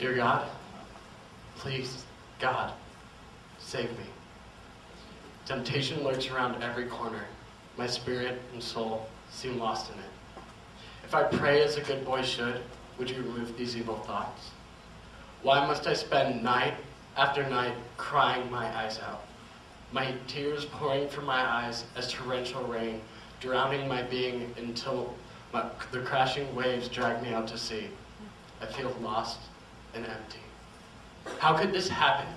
Dear God, please, God, save me. Temptation lurks around every corner. My spirit and soul seem lost in it. If I pray as a good boy should, would you remove these evil thoughts? Why must I spend night after night crying my eyes out? My tears pouring from my eyes as torrential rain, drowning my being until the crashing waves drag me out to sea. I feel lost and empty. How could this happen?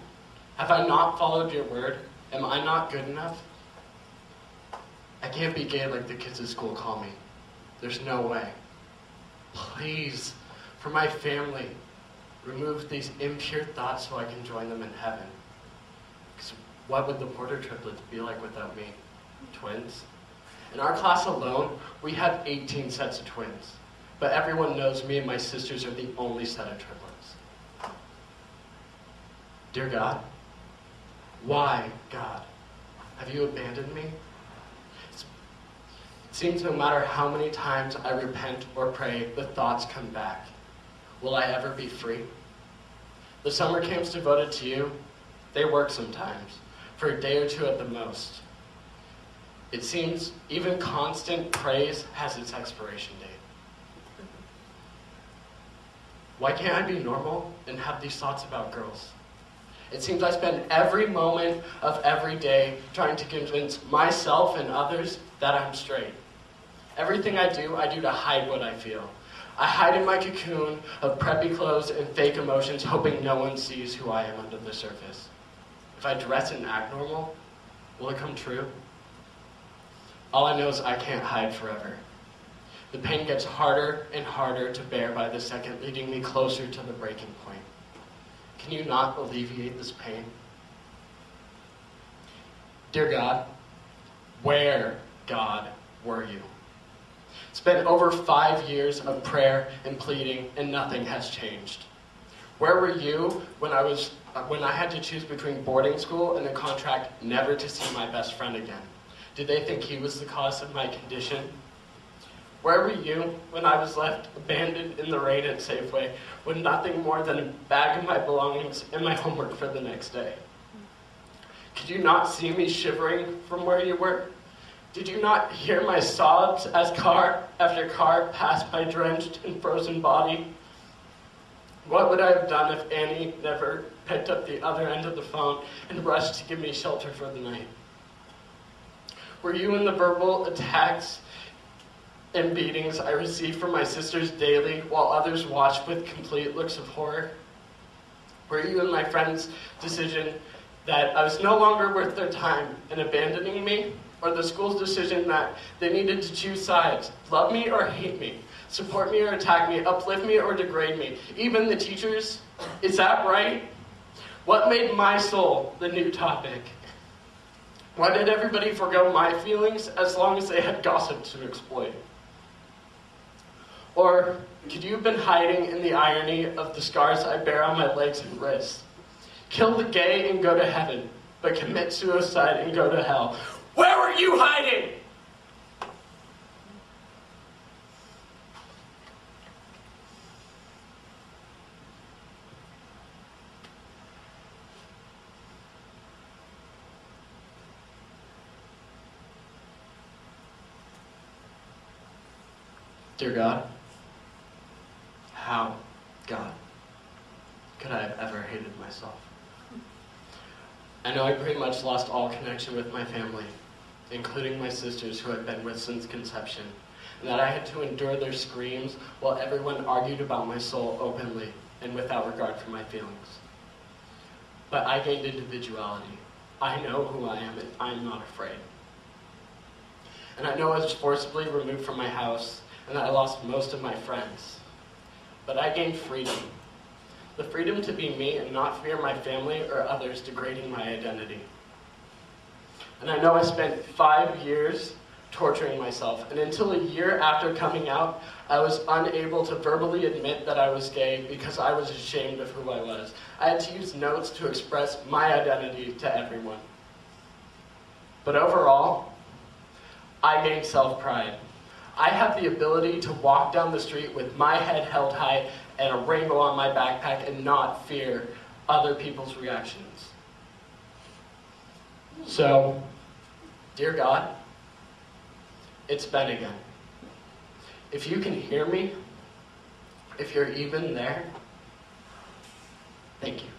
Have I not followed your word? Am I not good enough? I can't be gay like the kids at school call me. There's no way. Please, for my family, remove these impure thoughts so I can join them in heaven. Because what would the Porter triplets be like without me? Twins? In our class alone, we have 18 sets of twins. But everyone knows me and my sisters are the only set of triplets. Dear God, why, God, have you abandoned me? It seems no matter how many times I repent or pray, the thoughts come back. Will I ever be free? The summer camps devoted to you, they work sometimes, for a day or two at the most. It seems even constant praise has its expiration date. Why can't I be normal and have these thoughts about girls? It seems I spend every moment of every day trying to convince myself and others that I'm straight. Everything I do to hide what I feel. I hide in my cocoon of preppy clothes and fake emotions, hoping no one sees who I am under the surface. If I dress and act normal, will it come true? All I know is I can't hide forever. The pain gets harder and harder to bear by the second, leading me closer to the breaking point. Can you not alleviate this pain? Dear God, where, God, were you? It's been over 5 years of prayer and pleading, and nothing has changed. Where were you when I had to choose between boarding school and a contract never to see my best friend again? Did they think he was the cause of my condition? Where were you when I was left abandoned in the rain at Safeway with nothing more than a bag of my belongings and my homework for the next day? Could you not see me shivering from where you were? Did you not hear my sobs as car after car passed my drenched and frozen body? What would I have done if Annie never picked up the other end of the phone and rushed to give me shelter for the night? Were you in the verbal attacks and beatings I received from my sisters daily while others watched with complete looks of horror? Were you in my friends' decision that I was no longer worth their time in abandoning me? Or the school's decision that they needed to choose sides, love me or hate me, support me or attack me, uplift me or degrade me? Even the teachers, is that right? What made my soul the new topic? Why did everybody forgo my feelings as long as they had gossip to exploit? Or could you have been hiding in the irony of the scars I bear on my legs and wrists? Kill the gay and go to heaven, but commit suicide and go to hell. Where were you hiding? Dear God, how, God, could I have ever hated myself? I know I pretty much lost all connection with my family, including my sisters who I've been with since conception, and that I had to endure their screams while everyone argued about my soul openly and without regard for my feelings. But I gained individuality. I know who I am, and I'm not afraid. And I know I was forcibly removed from my house, and that I lost most of my friends. But I gained freedom. The freedom to be me and not fear my family or others degrading my identity. And I know I spent 5 years torturing myself, and until a year after coming out, I was unable to verbally admit that I was gay because I was ashamed of who I was. I had to use notes to express my identity to everyone. But overall, I gained self-pride. I have the ability to walk down the street with my head held high and a rainbow on my backpack and not fear other people's reactions. So, dear God, it's Ben again. If you can hear me, if you're even there, thank you.